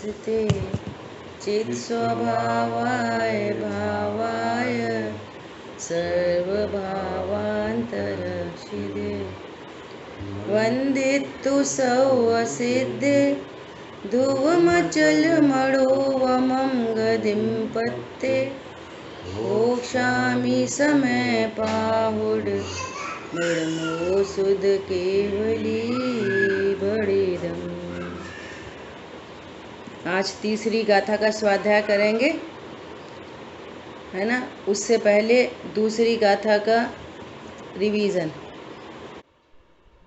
नमस्ते चित्स्वभावाय भावाय सर्वभावान्तरशिदे वन्दितु सौवसिद्धे ध्रुवमचलमणोवमं गतिं पत्ते मोक्षामि समय पाहुड निर्मो सुध केवली बड़िदम। आज तीसरी गाथा का स्वाध्याय करेंगे, है ना। उससे पहले दूसरी गाथा का रिवीजन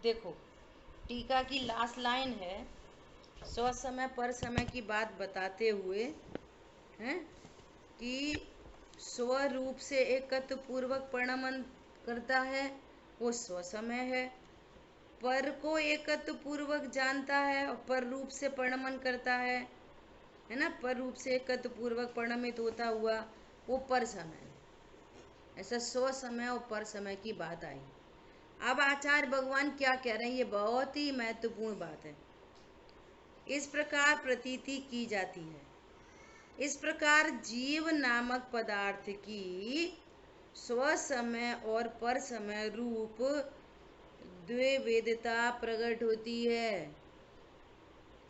देखो। टीका की लास्ट लाइन है, स्वसमय पर समय की बात बताते हुए हैं कि स्वरूप से एकत्व पूर्वक परिणमन करता है, वो स्वसमय है। पर को एकत्व पूर्वक जानता है और पर रूप से परिणमन करता है ना। पर रूप से एकत्व पूर्वक परिणमित होता हुआ वो पर समय है। ऐसा स्व समय और पर समय की बात आई। अब आचार्य भगवान क्या कह रहे हैं, ये बहुत ही महत्वपूर्ण बात है। इस प्रकार प्रतीति की जाती है, इस प्रकार जीव नामक पदार्थ की स्व समय और पर समय रूप द्विवेदता प्रकट होती है।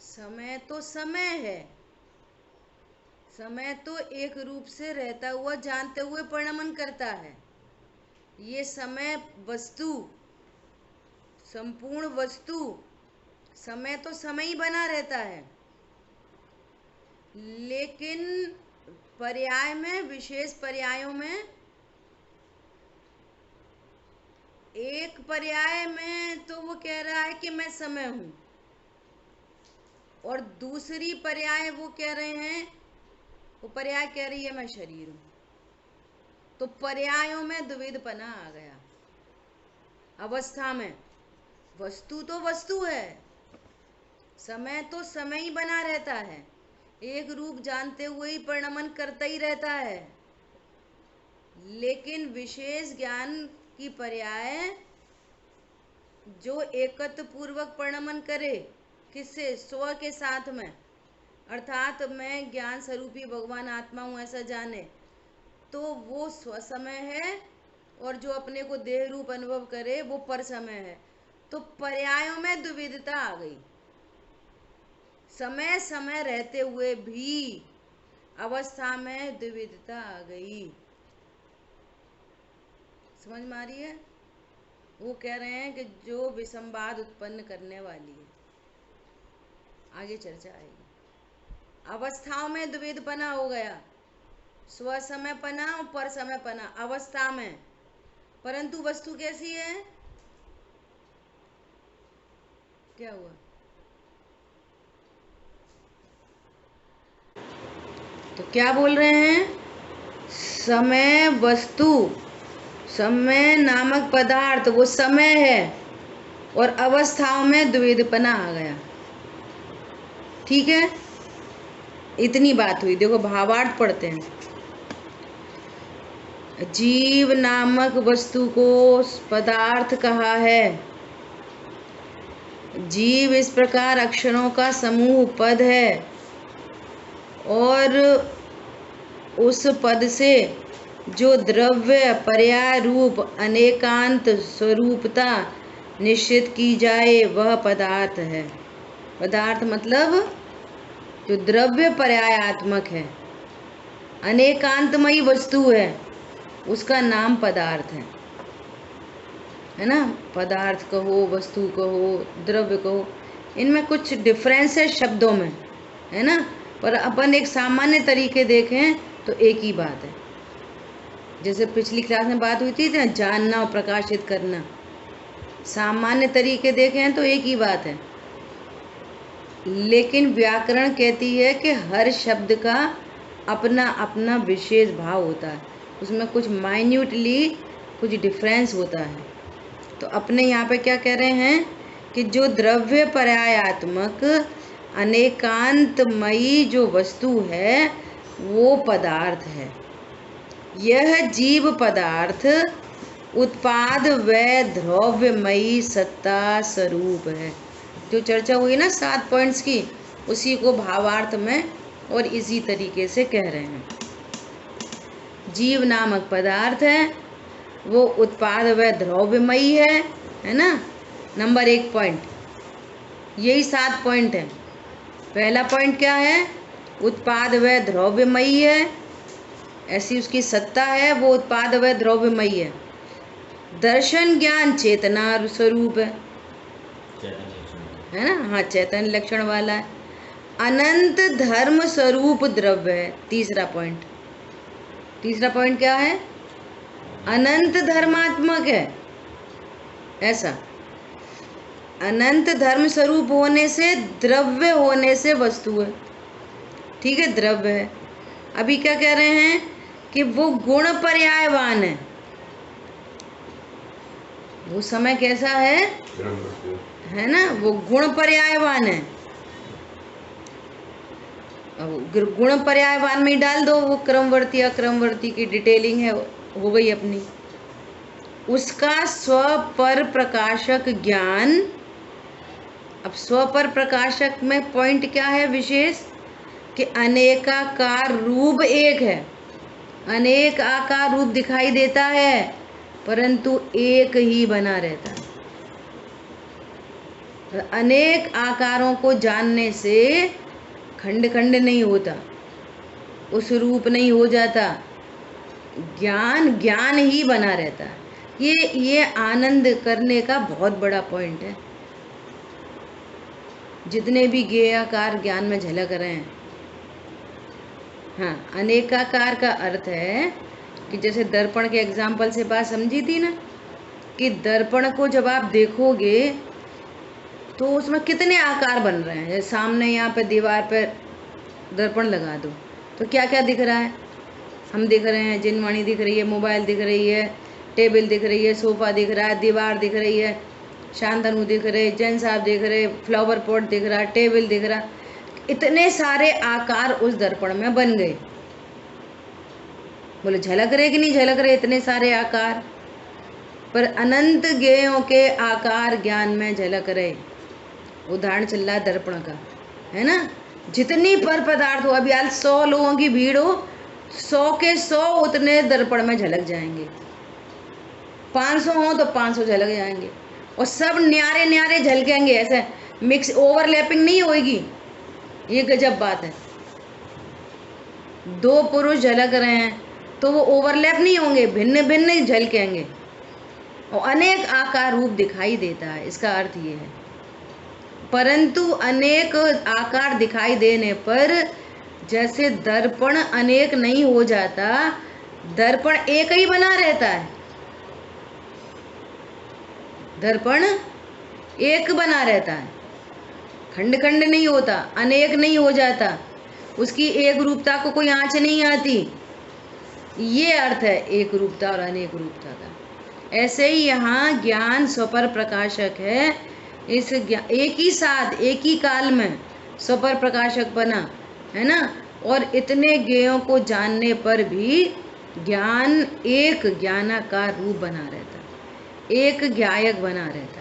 समय तो समय है, समय तो एक रूप से रहता हुआ जानते हुए परिणमन करता है। ये समय वस्तु, संपूर्ण वस्तु, समय तो समय ही बना रहता है, लेकिन पर्याय में, विशेष पर्यायों में, एक पर्याय में तो वो कह रहा है कि मैं समय हूं, और दूसरी पर्याय वो कह रहे हैं, वो पर्याय कह रही है मैं शरीर हूं। तो पर्यायों में द्विविधपना आ गया। अवस्था में वस्तु तो वस्तु है, समय तो समय ही बना रहता है, एक रूप जानते हुए ही परिणमन करता ही रहता है। लेकिन विशेष ज्ञान की पर्याय जो एकत्व पूर्वक परिणमन करे, किससे? स्व के साथ में, अर्थात मैं ज्ञान स्वरूपी भगवान आत्मा हूं ऐसा जाने, तो वो स्व समय है। और जो अपने को देह रूप अनुभव करे वो पर समय है। तो पर्यायों में द्विविधता आ गई। समय समय रहते हुए भी अवस्था में द्विविधता आ गई। समझ में आ रही है? वो कह रहे हैं कि जो विसंवाद उत्पन्न करने वाली है, आगे चर्चा आएगी। अवस्थाओं में द्विविधपना हो गया, स्व समय पना और पर समय पना अवस्था में। परंतु वस्तु कैसी है? क्या हुआ? तो क्या बोल रहे हैं? समय वस्तु, समय नामक पदार्थ वो समय है, और अवस्थाओं में द्विविधपना आ गया। ठीक है, इतनी बात हुई। देखो भावार्थ पढ़ते हैं। जीव नामक वस्तु को पदार्थ कहा है। जीव इस प्रकार अक्षरों का समूह पद है, और उस पद से जो द्रव्य पर्याय रूप अनेकांत स्वरूपता निश्चित की जाए वह पदार्थ है। पदार्थ मतलब जो द्रव्य पर्यायात्मक है, अनेकांतमयी वस्तु है, उसका नाम पदार्थ है ना। पदार्थ कहो, वस्तु कहो, द्रव्य कहो, इनमें कुछ डिफरेंस है शब्दों में, है ना। पर अपन एक सामान्य तरीके देखें तो एक ही बात है। जैसे पिछली क्लास में बात हुई थी ना, जानना और प्रकाशित करना, सामान्य तरीके देखें तो एक ही बात है। लेकिन व्याकरण कहती है कि हर शब्द का अपना अपना विशेष भाव होता है, उसमें कुछ माइन्यूटली कुछ डिफरेंस होता है। तो अपने यहाँ पे क्या कह रहे हैं कि जो द्रव्य पर्यायात्मक अनेकांतमयी जो वस्तु है वो पदार्थ है। यह जीव पदार्थ उत्पाद व द्रव्यमयी सत्ता स्वरूप है। जो चर्चा हुई ना 7 पॉइंट्स की, उसी को भावार्थ में और इसी तरीके से कह रहे हैं। जीव नामक पदार्थ है, वो उत्पाद व द्रव्यमयी है ना। नंबर 1 पॉइंट, यही 7 पॉइंट है। पहला पॉइंट क्या है? उत्पाद व द्रव्यमयी है, ऐसी उसकी सत्ता है, वो उत्पाद व द्रव्यमयी है। दर्शन ज्ञान चेतना स्वरूप है ना। हाँ, चैतन्य लक्षण वाला है। अनंत धर्म स्वरूप द्रव्य है। तीसरा पॉइंट क्या है? अनंत धर्मात्मक है, ऐसा। अनंत धर्म स्वरूप होने से, द्रव्य होने से वस्तु है, ठीक है, द्रव्य है। अभी क्या कह रहे हैं कि वो गुण पर्यायवान है। वो समय कैसा है ना, वो गुण पर्यायवान है। गुण पर्यायवान में ही डाल दो, वो क्रमवर्ती अक्रमवर्ती की डिटेलिंग है, हो गई अपनी। उसका स्वपर प्रकाशक ज्ञान। अब स्वपर प्रकाशक में पॉइंट क्या है विशेष? कि अनेकाकार रूप एक है, अनेक आकार रूप दिखाई देता है, परंतु एक ही बना रहता है। अनेक आकारों को जानने से खंड खंड नहीं होता, उस रूप नहीं हो जाता, ज्ञान ज्ञान ही बना रहता है। ये आनंद करने का बहुत बड़ा पॉइंट है। जितने भी ज्ञेयाकार ज्ञान में झलक रहे हैं, हाँ, अनेकाकार का अर्थ है कि जैसे दर्पण के एग्जाम्पल से बात समझी थी ना, कि दर्पण को जब आप देखोगे तो उसमें कितने आकार बन रहे हैं। जैसे सामने यहाँ पे दीवार पे दर्पण लगा दो तो क्या क्या दिख रहा है? हम दिख रहे हैं, जिनवाणी दिख रही है, मोबाइल दिख रही है, टेबल दिख रही है, सोफा दिख रहा है, दीवार दिख रही है, शांतनु दिख रहे, जैन साहब दिख रहे, फ्लावर पॉट दिख रहा, टेबल दिख रहा। इतने सारे आकार उस दर्पण में बन गए। बोले झलक रहे कि नहीं झलक रहे इतने सारे आकार? पर अनंत ज्ञेयों के आकार ज्ञान में झलक रहे। उदाहरण चल रहा है दर्पण का, है ना। जितनी पर पदार्थ हो, अभी आज 100 लोगों की भीड़ हो, 100 के 100 उतने दर्पण में झलक जाएंगे। 500 हो तो 500 झलक जाएंगे, और सब न्यारे न्यारे झलकेंगे, ऐसे मिक्स ओवरलैपिंग नहीं होगी। ये गजब बात है। 2 पुरुष झलक रहे हैं तो वो ओवरलैप नहीं होंगे, भिन्न भिन्न झलकेंगे, और अनेक आकार रूप दिखाई देता है। इसका अर्थ ये है। परंतु अनेक आकार दिखाई देने पर जैसे दर्पण अनेक नहीं हो जाता, दर्पण एक ही बना रहता है। दर्पण एक बना रहता है, खंड खंड नहीं होता, अनेक नहीं हो जाता, उसकी एक रूपता को कोई आँच नहीं आती। ये अर्थ है एक रूपता और अनेक रूपता का। ऐसे ही यहाँ ज्ञान स्वपर प्रकाशक है। इस एक ही साथ एक ही काल में स्वपर प्रकाशक बना, है ना। और इतने ज्ञेयों को जानने पर भी ज्ञान एक ज्ञानाकार रूप बना रहता, एक ज्ञायक बना रहता,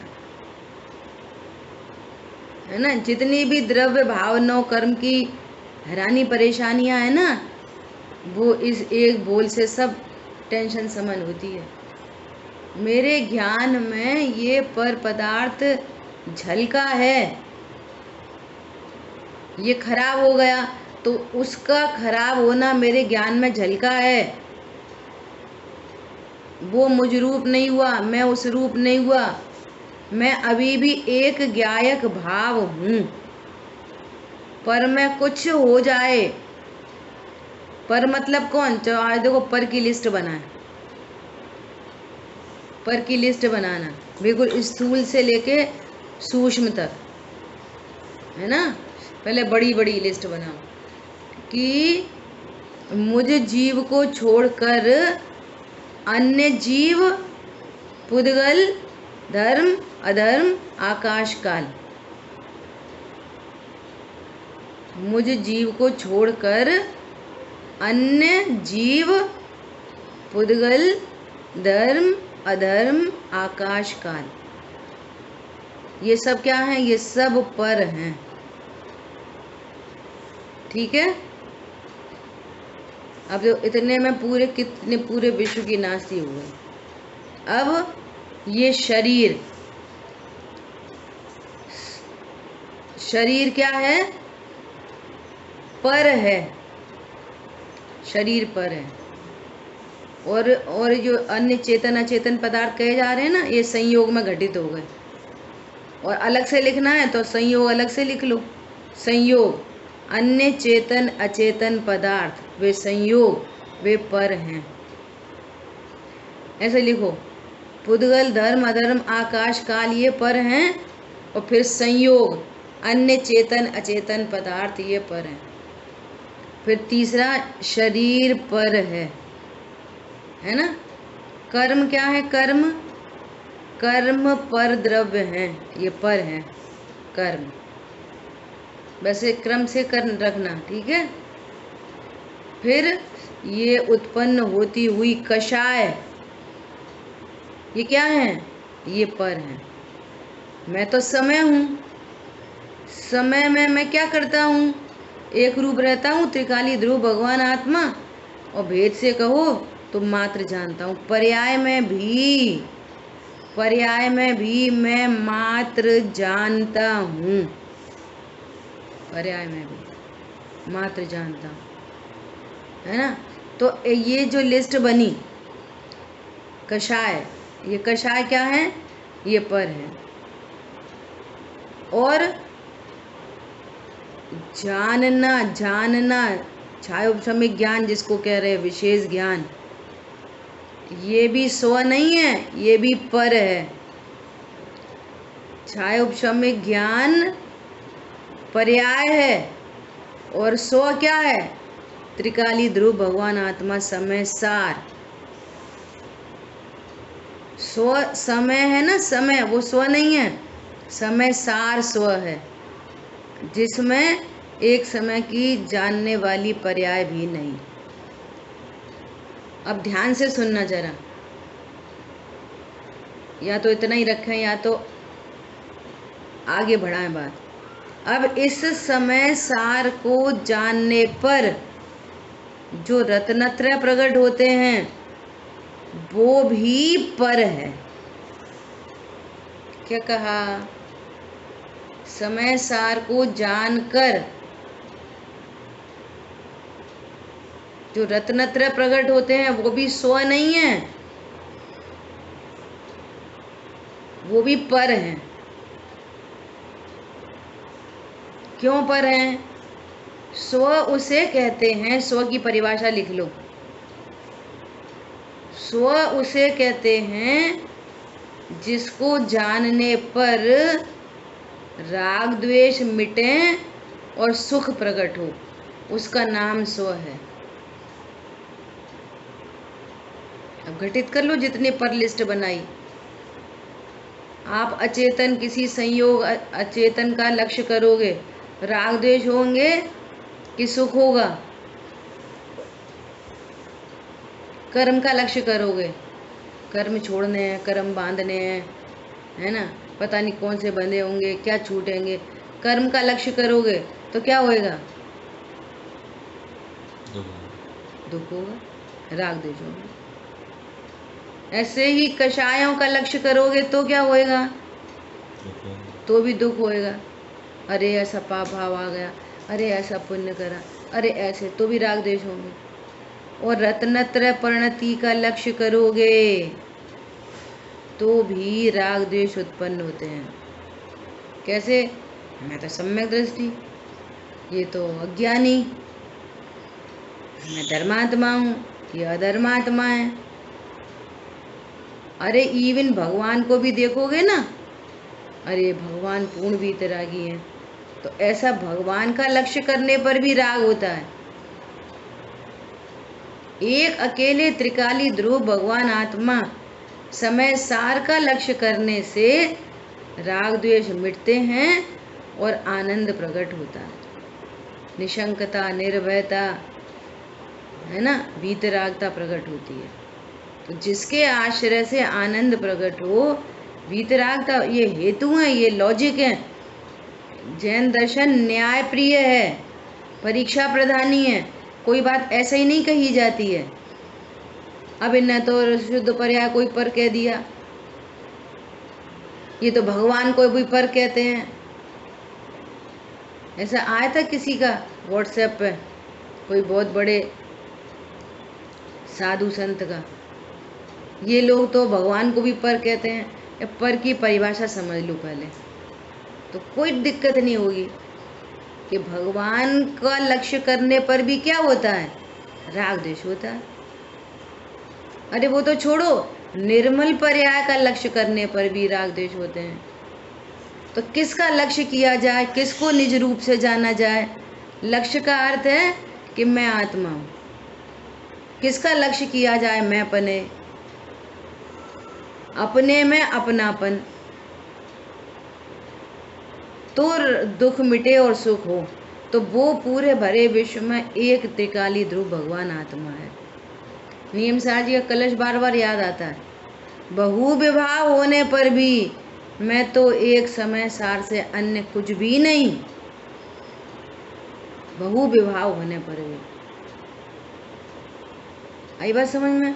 है ना। जितनी भी द्रव्य भावनाओं कर्म की हैरानी परेशानियां है ना, वो इस एक बोल से सब टेंशन समन होती है। मेरे ज्ञान में ये पर पदार्थ झलका है, ये खराब हो गया तो उसका खराब होना मेरे ज्ञान में झलका है। वो मुझ रूप नहीं हुआ, मैं उस रूप नहीं हुआ, मैं अभी भी एक ज्ञायक भाव हूँ। पर मैं कुछ हो जाए, पर मतलब कौन? तो आज देखो पर की लिस्ट बनाए, पर की लिस्ट बनाना बिल्कुल स्थूल से लेके सूक्ष्म तक, है ना। पहले बड़ी बड़ी लिस्ट बनाओ कि मुझ जीव को छोड़कर अन्य जीव, पुद्गल, धर्म अधर्म, आकाश काल, मुझ जीव को छोड़कर अन्य जीव, पुद्गल, धर्म अधर्म, आकाश काल, ये सब क्या है? ये सब पर हैं। ठीक है। अब जो इतने में पूरे कितने पूरे विश्व की नास्ती हो गई। अब ये शरीर, शरीर क्या है? पर है, शरीर पर है। और जो अन्य चेतन अचेतन पदार्थ कहे जा रहे हैं ना, ये संयोग में घटित हो गए। और अलग से लिखना है तो संयोग अलग से लिख लो। संयोग, अन्य चेतन अचेतन पदार्थ वे संयोग, वे पर हैं। ऐसे लिखो, पुद्गल धर्म अधर्म आकाश काल ये पर हैं, और फिर संयोग अन्य चेतन अचेतन पदार्थ ये पर हैं। फिर तीसरा शरीर पर है ना। कर्म क्या है? कर्म, कर्म पर द्रव्य हैं, ये पर हैं कर्म। वैसे क्रम से कर्म रखना, ठीक है। फिर ये उत्पन्न होती हुई कषाय, ये क्या है? ये पर है। मैं तो समय हूँ, समय में मैं क्या करता हूँ? एक रूप रहता हूँ, त्रिकाली ध्रुव भगवान आत्मा। और भेद से कहो तो मात्र जानता हूँ। पर्याय में भी मैं मात्र जानता हूँ, पर्याय में भी मात्र जानता हूँ, है ना। तो ये जो लिस्ट बनी कषाय, ये कषाय क्या है? ये पर है। और जानना छायोपशमिक ज्ञान जिसको कह रहे हैं, विशेष ज्ञान, ये भी स्व नहीं है, ये भी पर है। छायोपशमिक ज्ञान पर्याय है, और स्व क्या है? त्रिकाली ध्रुव भगवान आत्मा समय सार। स्व समय है ना, समय वो स्व नहीं है, समय सार स्व है, जिसमें एक समय की जानने वाली पर्याय भी नहीं। अब ध्यान से सुनना जरा, या तो इतना ही रखें या तो आगे बढ़ाएं बात। अब इस समय सार को जानने पर जो रत्नत्रय प्रकट होते हैं वो भी पर है। क्या कहा? समय सार को जानकर जो रत्नत्रय प्रकट होते हैं वो भी स्व नहीं है, वो भी पर हैं। क्यों पर हैं? स्व उसे कहते हैं, स्व की परिभाषा लिख लो। स्व उसे कहते हैं जिसको जानने पर राग द्वेष मिटे और सुख प्रकट हो, उसका नाम स्व है। अब घटित कर लो जितने पर लिस्ट बनाई। आप अचेतन किसी संयोग अचेतन का लक्ष्य करोगे, राग द्वेष होंगे कि सुख होगा? कर्म का लक्ष्य करोगे, कर्म छोड़ने हैं, कर्म बांधने हैं, है ना, पता नहीं कौन से बंधे होंगे, क्या छूटेंगे। कर्म का लक्ष्य करोगे तो क्या होएगा? दुख होगा, राग द्वेष होगा। ऐसे ही कषायों का लक्ष्य करोगे तो क्या होएगा? तो भी दुख होएगा। अरे ऐसा पाप भाव आ गया, अरे ऐसा पुण्य करा, अरे ऐसे, तो भी राग द्वेष होंगे। और रत्नत्रय परिणति का लक्ष्य करोगे तो भी राग द्वेष उत्पन्न होते हैं। कैसे? मैं तो सम्यक दृष्टि, ये तो अज्ञानी, मैं धर्मात्मा हूँ, ये अधर्मात्मा है। अरे इवन भगवान को भी देखोगे ना, अरे भगवान पूर्ण वीतरागी है, तो ऐसा भगवान का लक्ष्य करने पर भी राग होता है। एक अकेले त्रिकाली ध्रुव भगवान आत्मा समय सार का लक्ष्य करने से राग द्वेष मिटते हैं और आनंद प्रकट होता है। निशंकता, निर्भयता, है ना, वीतरागता प्रकट होती है। तो जिसके आश्रय से आनंद प्रकट हो, वीतरागता, ये हेतु हैं, ये लॉजिक है। जैन दर्शन न्याय प्रिय है, परीक्षा प्रधानी है, कोई बात ऐसे ही नहीं कही जाती है। अब इन्हें तो शुद्ध पर्याय कोई पर कह दिया, ये तो भगवान को भी पर कहते हैं। ऐसा आया था किसी का व्हाट्सएप पे, कोई बहुत बड़े साधु संत का, ये लोग तो भगवान को भी पर कहते हैं। पर की परिभाषा समझ लो पहले, तो कोई दिक्कत नहीं होगी कि भगवान का लक्ष्य करने पर भी क्या होता है, राग द्वेष होता है। अरे वो तो छोड़ो, निर्मल पर्याय का लक्ष्य करने पर भी राग द्वेष होते हैं। तो किसका लक्ष्य किया जाए, किसको निज रूप से जाना जाए? लक्ष्य का अर्थ है कि मैं आत्मा हूं। किसका लक्ष्य किया जाए? मैं पने, अपने में अपनापन, तो दुख मिटे और सुख हो। तो वो पूरे भरे विश्व में एक त्रिकाली ध्रुव भगवान आत्मा है। नियम सार जी का कलश बार बार याद आता है। बहु विवाह होने पर भी मैं तो एक समय सार से अन्य कुछ भी नहीं। बहु विवाह होने पर भी, आई बात समझ में?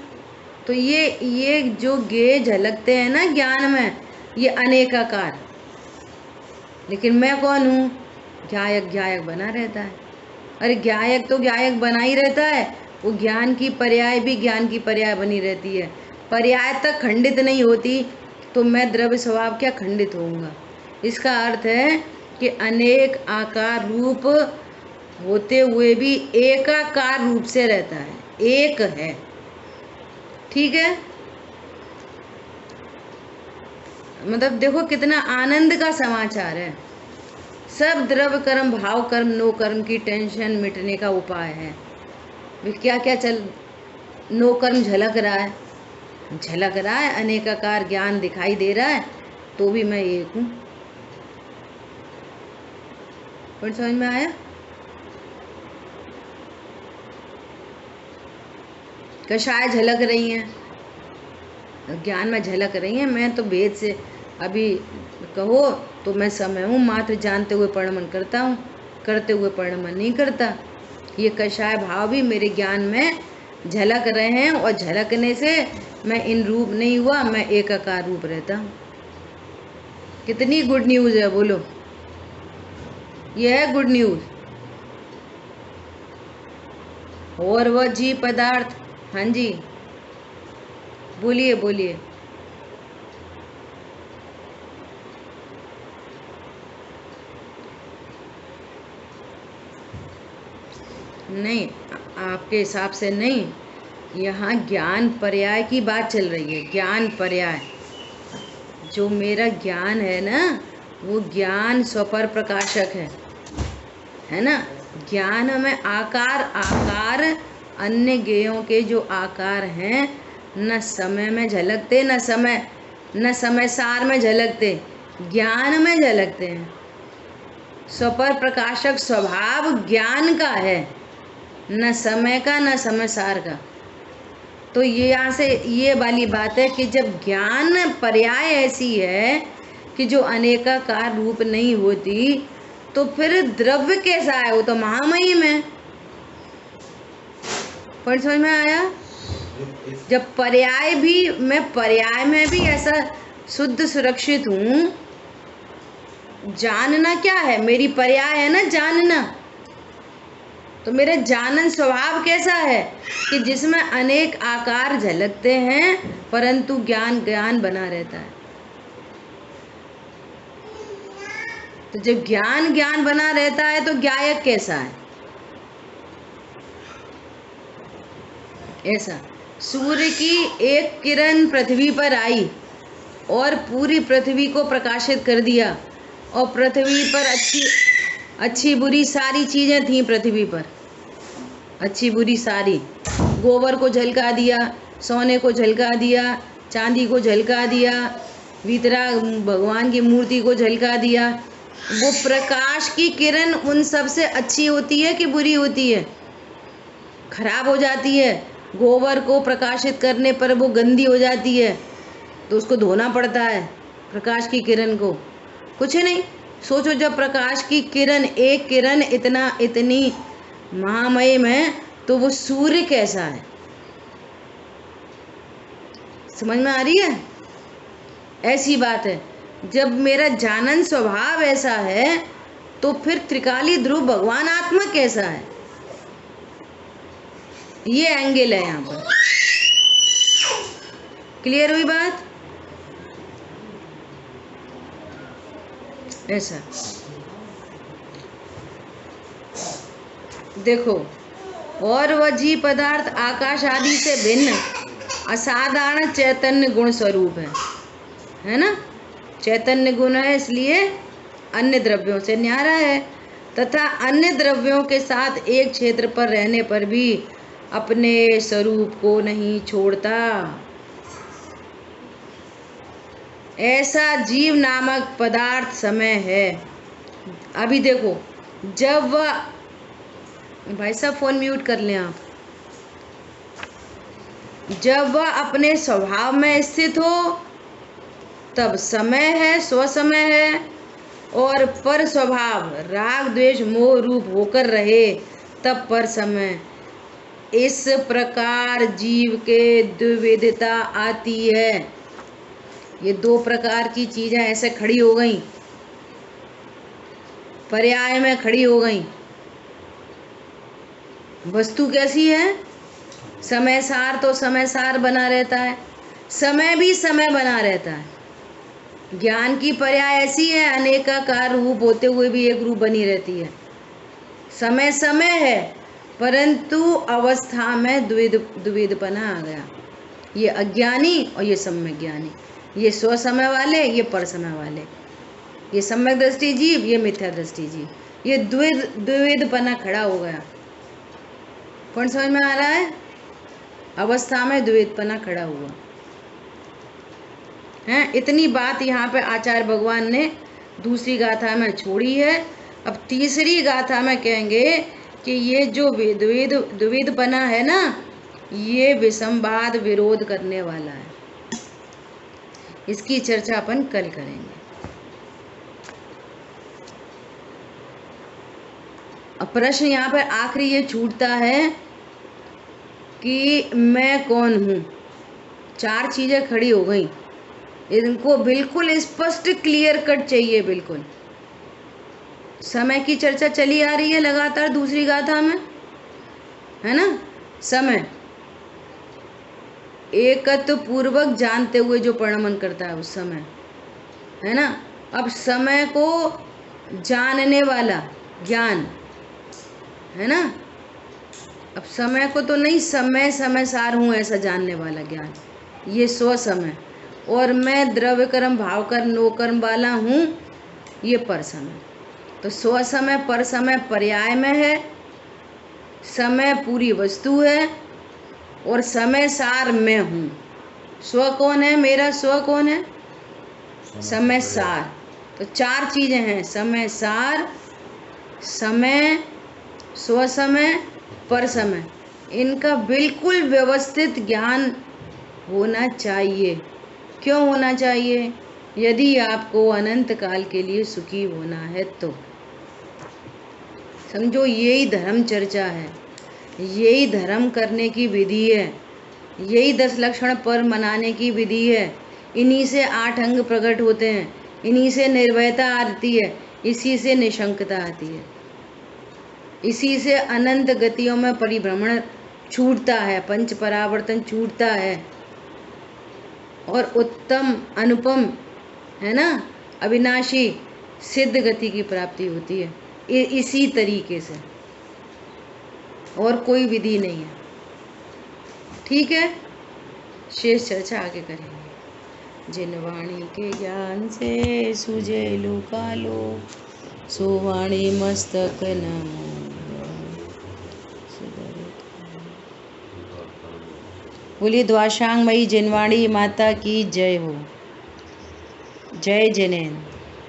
तो ये जो गे झलकते हैं ना ज्ञान में, ये अनेकाकार। लेकिन मैं कौन हूँ? ज्ञायक ज्ञायक बना रहता है। अरे ज्ञायक तो ज्ञायक बना ही रहता है, वो ज्ञान की पर्याय भी ज्ञान की पर्याय बनी रहती है। पर्याय तक खंडित नहीं होती तो मैं द्रव्य स्वभाव क्या खंडित होऊंगा? इसका अर्थ है कि अनेक आकार रूप होते हुए भी एकाकार रूप से रहता है, एक है। ठीक है, मतलब देखो कितना आनंद का समाचार है। सब द्रव्य कर्म, भाव कर्म, नो कर्म की टेंशन मिटने का उपाय है। क्या क्या चल, नो कर्म झलक रहा है, झलक रहा है, अनेकाकार ज्ञान दिखाई दे रहा है, तो भी मैं एक हूं। पर समझ में आया? कषाय झलक रही हैं, ज्ञान में झलक रही हैं। मैं तो भेद से, अभी कहो तो मैं समय हूँ, मात्र जानते हुए परिणमन करता हूँ, करते हुए परिणमन नहीं करता। ये कषाय भाव भी मेरे ज्ञान में झलक रहे हैं, और झलकने से मैं इन रूप नहीं हुआ, मैं एकाकार रूप रहता हूँ। कितनी गुड न्यूज़ है, बोलो। यह है गुड न्यूज़। और वह जी पदार्थ, हाँ जी बोलिए बोलिए। नहीं, आपके हिसाब से नहीं, यहाँ ज्ञान पर्याय की बात चल रही है। ज्ञान पर्याय, जो मेरा ज्ञान है ना, वो ज्ञान स्वपर प्रकाशक है ना। ज्ञान में आकार, आकार अन्य ज्ञेयों के जो आकार हैं, न समय में झलकते, न समय सार में झलकते, ज्ञान में झलकते हैं। स्वपर प्रकाशक स्वभाव ज्ञान का है, न समय का, न समय सार का। तो ये यहाँ से ये वाली बात है कि जब ज्ञान पर्याय ऐसी है कि जो अनेकाकार रूप नहीं होती, तो फिर द्रव्य कैसा है? वो तो महामहिम है। पर समझ में आया? जब पर्याय भी, मैं पर्याय में भी ऐसा शुद्ध सुरक्षित हूँ। जानना क्या है? मेरी पर्याय है ना जानना। तो मेरा जानन स्वभाव कैसा है कि जिसमें अनेक आकार झलकते हैं, परंतु ज्ञान ज्ञान बना रहता है। तो जब ज्ञान ज्ञान बना रहता है तो ज्ञायक कैसा है? ऐसा, सूर्य की एक किरण पृथ्वी पर आई और पूरी पृथ्वी को प्रकाशित कर दिया, और पृथ्वी पर अच्छी बुरी सारी चीजें थीं। पृथ्वी पर अच्छी बुरी सारी, गोबर को झलका दिया, सोने को झलका दिया, चांदी को झलका दिया, भीतरा भगवान की मूर्ति को झलका दिया। वो प्रकाश की किरण उन सब से अच्छी होती है कि बुरी होती है? खराब हो जाती है। गोबर को प्रकाशित करने पर वो गंदी हो जाती है, तो उसको धोना पड़ता है। प्रकाश की किरण को कुछ नहीं। सोचो, जब प्रकाश की किरण, एक किरण इतनी महामहिम है तो वो सूर्य कैसा है? समझ में आ रही है? ऐसी बात है, जब मेरा जानन स्वभाव ऐसा है तो फिर त्रिकाली ध्रुव भगवान आत्मा कैसा है? ये एंगल है यहाँ पर। क्लियर हुई बात? ऐसा देखो, और वह जीव पदार्थ आकाश आदि से भिन्न असाधारण चैतन्य गुण स्वरूप है ना? चैतन्य गुण है, इसलिए अन्य द्रव्यों से न्यारा है, तथा अन्य द्रव्यों के साथ एक क्षेत्र पर रहने पर भी अपने स्वरूप को नहीं छोड़ता। ऐसा जीव नामक पदार्थ समय है। अभी देखो, जब वह, भाई साहब फोन म्यूट कर लें आप, जब वह अपने स्वभाव में स्थित हो तब समय है, स्वसमय है, और पर स्वभाव राग द्वेष मोह रूप होकर रहे तब पर समय। इस प्रकार जीव के द्विविधता आती है। ये दो प्रकार की चीजें ऐसे खड़ी हो गई, पर्याय में खड़ी हो गई। वस्तु कैसी है? समय सार तो समय सार बना रहता है, समय भी समय बना रहता है। ज्ञान की पर्याय ऐसी है, अनेकाकार रूप होते हुए भी एक रूप बनी रहती है। समय समय है, परंतु अवस्था में द्विविधपना आ गया। ये अज्ञानी और ये सम्यक ज्ञानी, ये स्वसमय वाले, ये पर समय वाले, ये सम्यक दृष्टि जीव, ये मिथ्या दृष्टि जीव, ये द्विविधपना खड़ा हो गया। कौन समझ में आ रहा है? अवस्था में द्विविधपना खड़ा हुआ है। इतनी बात यहाँ पे आचार्य भगवान ने दूसरी गाथा में छोड़ी है। अब तीसरी गाथा में कहेंगे कि ये जो द्विविधपना है ना, ये विसंवाद विरोध करने वाला है। इसकी चर्चा अपन कल करेंगे। अब प्रश्न यहाँ पर आखिरी ये छूटता है कि मैं कौन हूँ। चार चीजें खड़ी हो गई, इनको बिल्कुल स्पष्ट क्लियर कट चाहिए। बिल्कुल समय की चर्चा चली आ रही है लगातार दूसरी गाथा में, है ना? समय एकत्व पूर्वक जानते हुए जो परिणमन करता है उस समय, है ना? अब समय को जानने वाला ज्ञान, है ना? अब समय को तो नहीं, समय समय सार हूँ ऐसा जानने वाला ज्ञान, ये स्व समय। और मैं द्रव्य कर्म भाव कर्म नो कर्म वाला हूँ, ये पर समय। तो स्व समय पर समय पर्याय में है, समय पूरी वस्तु है, और समय सार मैं हूँ। स्व कौन है? मेरा स्व कौन है? समय सार। तो चार चीजें हैं, समय सार, समय, स्व समय, पर समय। इनका बिल्कुल व्यवस्थित ज्ञान होना चाहिए। क्यों होना चाहिए? यदि आपको अनंत काल के लिए सुखी होना है तो। समझो, यही धर्म चर्चा है, यही धर्म करने की विधि है, यही 10 लक्षण पर मनाने की विधि है। इन्हीं से 8 अंग प्रकट होते हैं, इन्हीं से निर्भयता आती है, इसी से निशंकता आती है, इसी से अनंत गतियों में परिभ्रमण छूटता है, पंच परावर्तन छूटता है, और उत्तम अनुपम, है ना, अविनाशी सिद्ध गति की प्राप्ति होती है। इसी तरीके से, और कोई विधि नहीं है। ठीक है, शेष चर्चा आगे करेंगे। जिन वाणी के ज्ञान से सूझे लोकालो, सो वाणी मस्तक नमो। बोलिए द्वाशांगमयी जिनवाणी माता की जय हो। जय जिनेन्द्र।